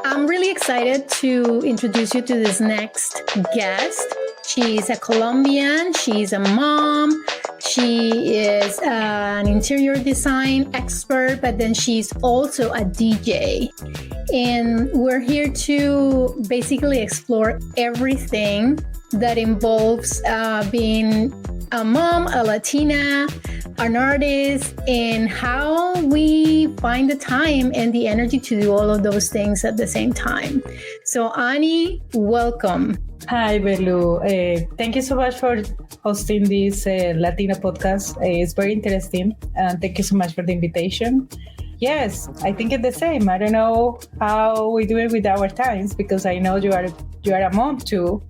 I'm really excited to introduce you to this next guest. She's a Colombian, she's a mom, she is an interior design expert, but then she's also a DJ. And we're here to basically explore everything that involves being a mom, a Latina, an artist, and how we find the time and the energy to do all of those things at the same time. So Annie, welcome. Hi, Belu. Thank you so much for hosting this Latina podcast. It's very interesting. And thank you so much for the invitation. Yes, I think it's the same. I don't know how we do it with our times because I know you are a mom too.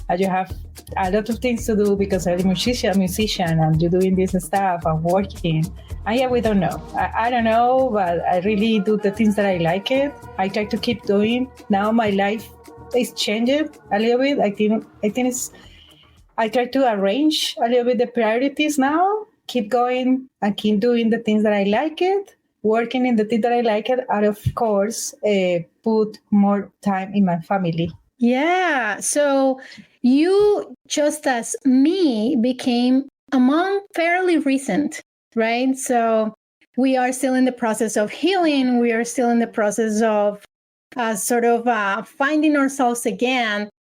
And you have a lot of things to do because I'm a musician and you're doing this stuff and working. And yeah, we don't know. I don't know, but I really do the things that I like it. I try to keep doing. Now my life is changing a little bit. I think I try to arrange a little bit the priorities now. Keep going and keep doing the things that I like it. Working in the thing that I like it, and of course, put more time in my family. Yeah. So you, just as me, became a mom fairly recent, right? So we are still in the process of healing. We are still in the process of finding ourselves again.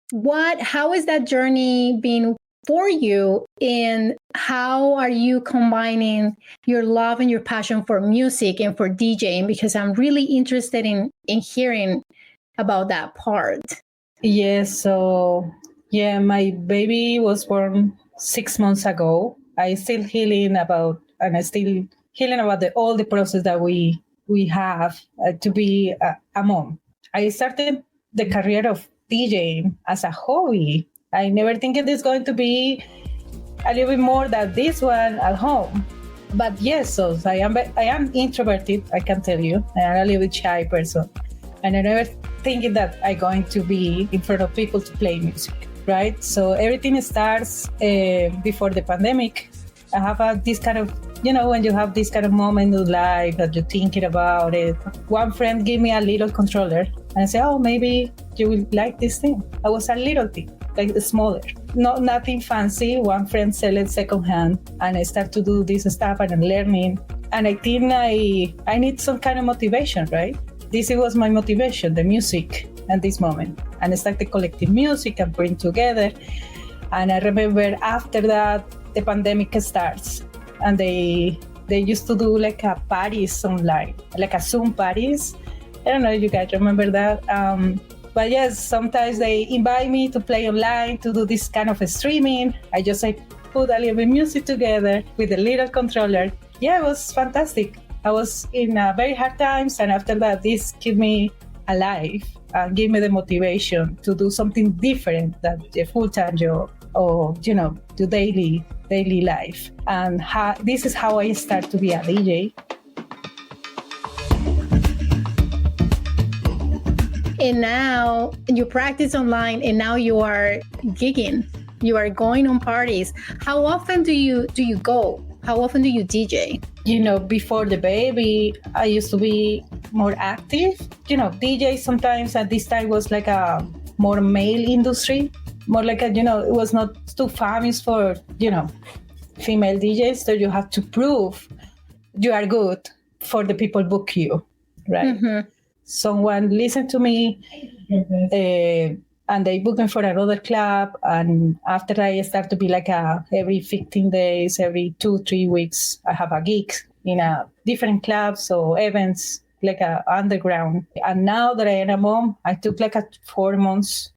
How is that journey been for you, and how are you combining your love and your passion for music and for DJing? Because I'm really interested in hearing about that part. Yes, so my baby was born 6 months ago. I'm still healing about all the process that we have to be a mom. I started the career of DJing as a hobby. I never think it is going to be a little bit more than this one at home. But yes, so I am introverted, I can tell you. I am a little bit shy person. And I never thinking that I'm going to be in front of people to play music, right? So everything starts before the pandemic. I have this kind of, when you have this kind of moment in life that you're thinking about it. One friend gave me a little controller and I said, oh, maybe you will like this thing. I was a little thing, like smaller, nothing fancy. One friend sell it secondhand and I start to do this stuff and I'm learning. And I think I need some kind of motivation, right? This was my motivation, the music at this moment. And I started collecting music and putting together. And I remember after that, the pandemic starts and they used to do like a parties online, like a Zoom parties. I don't know if you guys remember that. But yes, sometimes they invite me to play online, to do this kind of a streaming. I put a little bit of music together with a little controller. Yeah, it was fantastic. I was in very hard times, and after that, this kept me alive and gave me the motivation to do something different than the full-time job or, the daily life. And this is how I start to be a DJ. And now you practice online, and now you are gigging. You are going on parties. How often do you go? How often do you DJ? Before the baby, I used to be more active. DJ sometimes at this time was like a more male industry, more like it was not too famous for, female DJs. So you have to prove you are good for the people book you, right? Mm-hmm. Someone listened to me and they booked me for another club. And after I start to be like every 15 days, every 2-3 weeks, I have a gig in a different clubs or events, like a underground. And now that I am a mom, I took like 4 months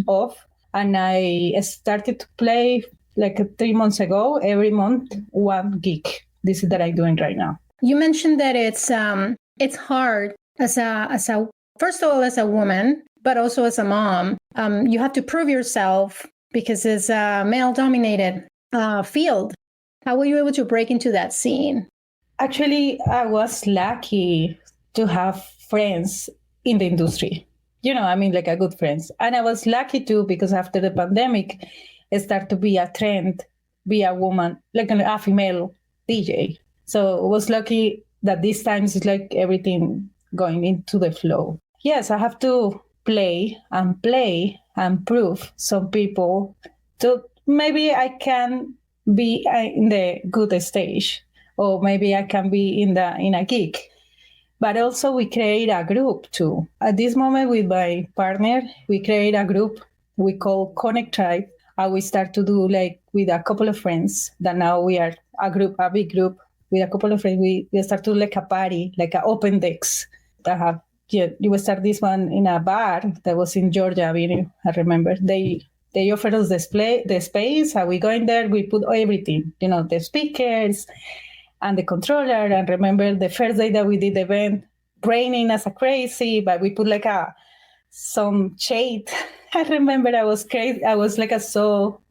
off and I started to play like 3 months ago, every month, one gig. This is that I'm doing right now. You mentioned that it's hard as a first of all, as a woman, but also as a mom. You have to prove yourself because it's a male-dominated field. How were you able to break into that scene? Actually, I was lucky to have friends in the industry. Like a good friends. And I was lucky too because after the pandemic, it started to be a trend, be a woman, like a female DJ. So I was lucky that this time it's like everything going into the flow. Yes, I have to play and prove some people to maybe I can be in the good stage, or maybe I can be in a gig. But also we create a group too. At this moment with my partner, we create a group we call Connect Tribe. We start to do like with a couple of friends that now we are a big group with a couple of friends. We start to do like a party, like an open decks. You will start this one in a bar that was in Georgia. I remember they offered us the space. We go in there, we put everything, the speakers and the controller. And remember the first day that we did the event, raining as a crazy, but we put like some shade. I remember I was crazy. I was like so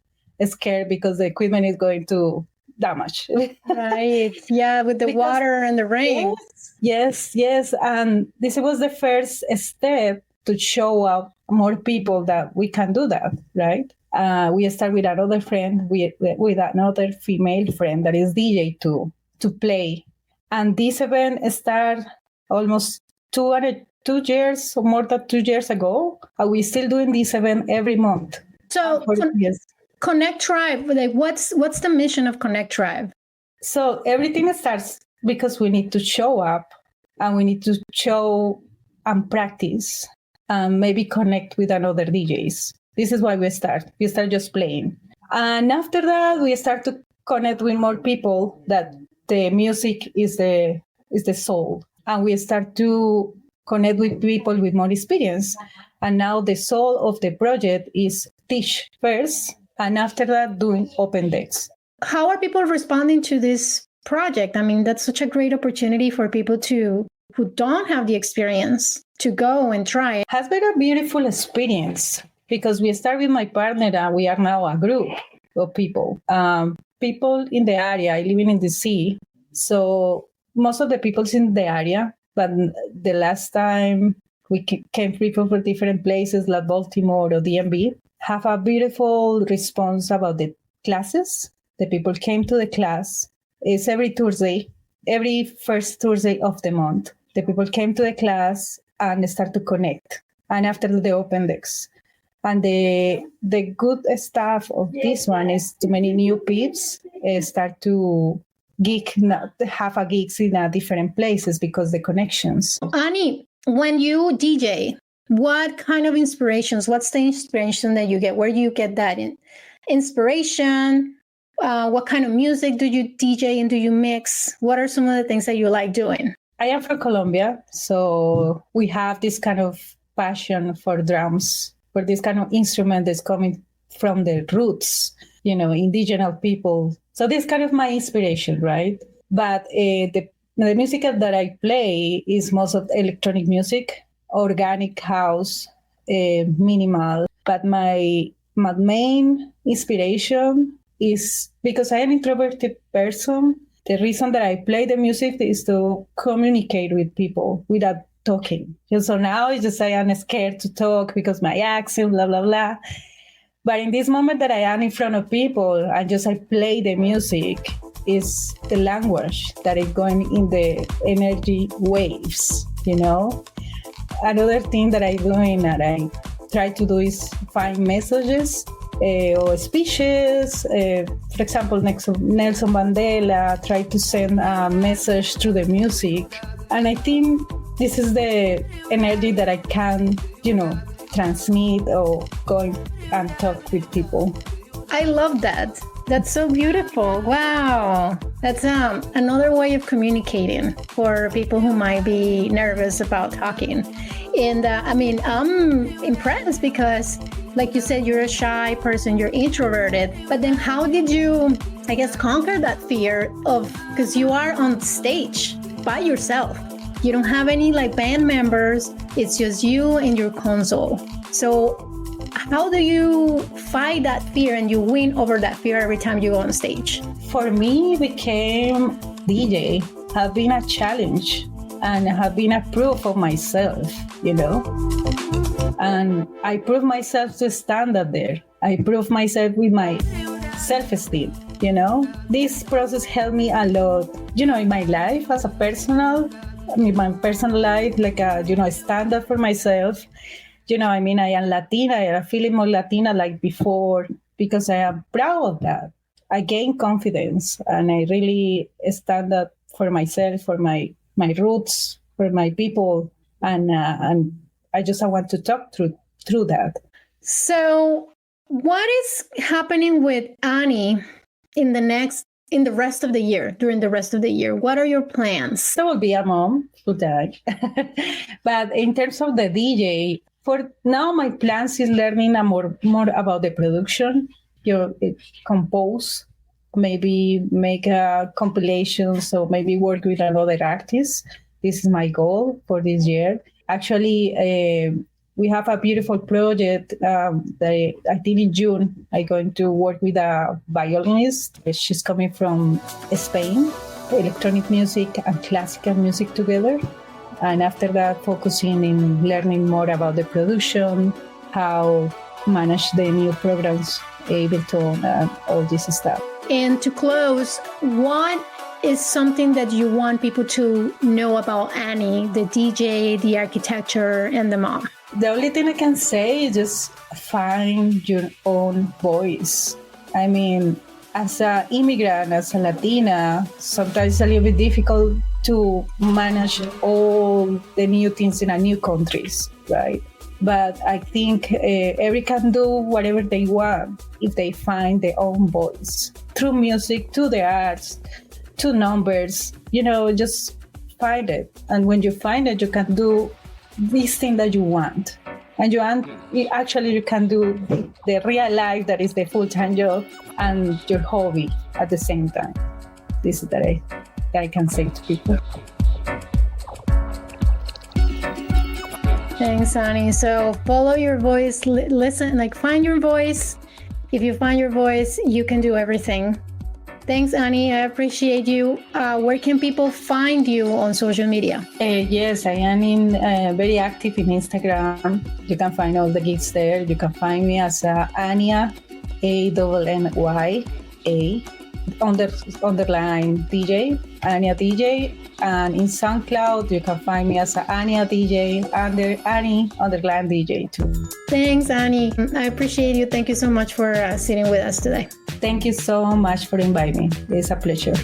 scared because the equipment is going to damage. Right. Yeah, with the water and the rain. Yes. And this was the first step to show up more people that we can do that, right? We start with another friend, with another female friend that is DJ too, to play. And this event started almost 2 years or more than 2 years ago. We're still doing this event every month. So Connect Tribe, like what's the mission of Connect Tribe? So everything starts because we need to show up and we need to show and practice and maybe connect with another DJs. This is why we start. We start just playing. And after that, we start to connect with more people that the music is the soul. And we start to connect with people with more experience. And now the soul of the project is teach first, and after that, doing open decks. How are people responding to this project? I mean, that's such a great opportunity for people who don't have the experience to go and try. It has been a beautiful experience because we start with my partner and we are now a group of people. People in the area, I live in DC. So most of the people's in the area, but the last time we came people from different places like Baltimore or DMV, have a beautiful response about the classes. The people came to the class. It's every Thursday, every first Thursday of the month. The people came to the class and start to connect. And after the open decks. And the good stuff of this one is too many new peeps start to have a gigs in different places because the connections. Annie, when you DJ, what kind of inspirations? What's the inspiration that you get? Where do you get that inspiration? What kind of music do you DJ and do you mix? What are some of the things that you like doing? I am from Colombia, so we have this kind of passion for drums, for this kind of instrument that's coming from the roots, indigenous people. So this is kind of my inspiration, right? But the music that I play is most of electronic music, organic house, minimal. But my main inspiration is because I am an introverted person. The reason that I play the music is to communicate with people without talking. So now it's just I am scared to talk because my accent, blah, blah, blah. But in this moment that I am in front of people, I play the music, is the language that is going in the energy waves, Another thing that I do and that I try to do is find messages or speeches. For example, Nelson Mandela tried to send a message through the music. And I think this is the energy that I can, transmit or go and talk with people. I love that. That's so beautiful. Wow. That's another way of communicating for people who might be nervous about talking. And I'm impressed because, like you said, you're a shy person, you're introverted. But then how did you, conquer that fear because you are on stage by yourself. You don't have any band members. It's just you and your console. So how do you fight that fear and you win over that fear every time you go on stage? For me, became DJ have been a challenge and have been a proof of myself, And I proved myself to stand up there. I proved myself with my self-esteem, This process helped me a lot, in my life in my personal life, I stand up for myself. I mean, I am Latina. I am feeling more Latina like before because I am proud of that. I gain confidence and I really stand up for myself, for my roots, for my people, and I want to talk through that. So, what is happening with Annie in the rest of the year? During the rest of the year, what are your plans? I will be a mom full time, but in terms of the DJ, for now, my plans is learning more about the production. Compose, maybe make a compilation, so maybe work with another artist. This is my goal for this year. Actually, we have a beautiful project that I think in June I'm going to work with a violinist. She's coming from Spain, electronic music and classical music together. And after that, focusing in learning more about the production, how manage the new programs, Ableton, and all this stuff. And to close, what is something that you want people to know about Annie, the DJ, the architecture, and the mom? The only thing I can say is just find your own voice. I mean, as an immigrant, as a Latina, sometimes it's a little bit difficult to manage all the new things in a new countries, right? But I think everyone can do whatever they want if they find their own voice through music, to the arts, to numbers. Just find it. And when you find it, you can do this thing that you want. And you can do the real life that is the full-time job and your hobby at the same time. This is that I can say to people. Thanks, Annie. So follow your voice, listen, find your voice. If you find your voice, you can do everything. Thanks, Annie. I appreciate you. Where can people find you on social media? Yes, I am very active in Instagram. You can find all the gigs there. You can find me as Annya, ANNYA, underline DJ, Annya DJ. And in SoundCloud, you can find me as Annya DJ, under Annie, underline DJ too. Thanks, Annie. I appreciate you. Thank you so much for sitting with us today. Thank you so much for inviting me. It's a pleasure.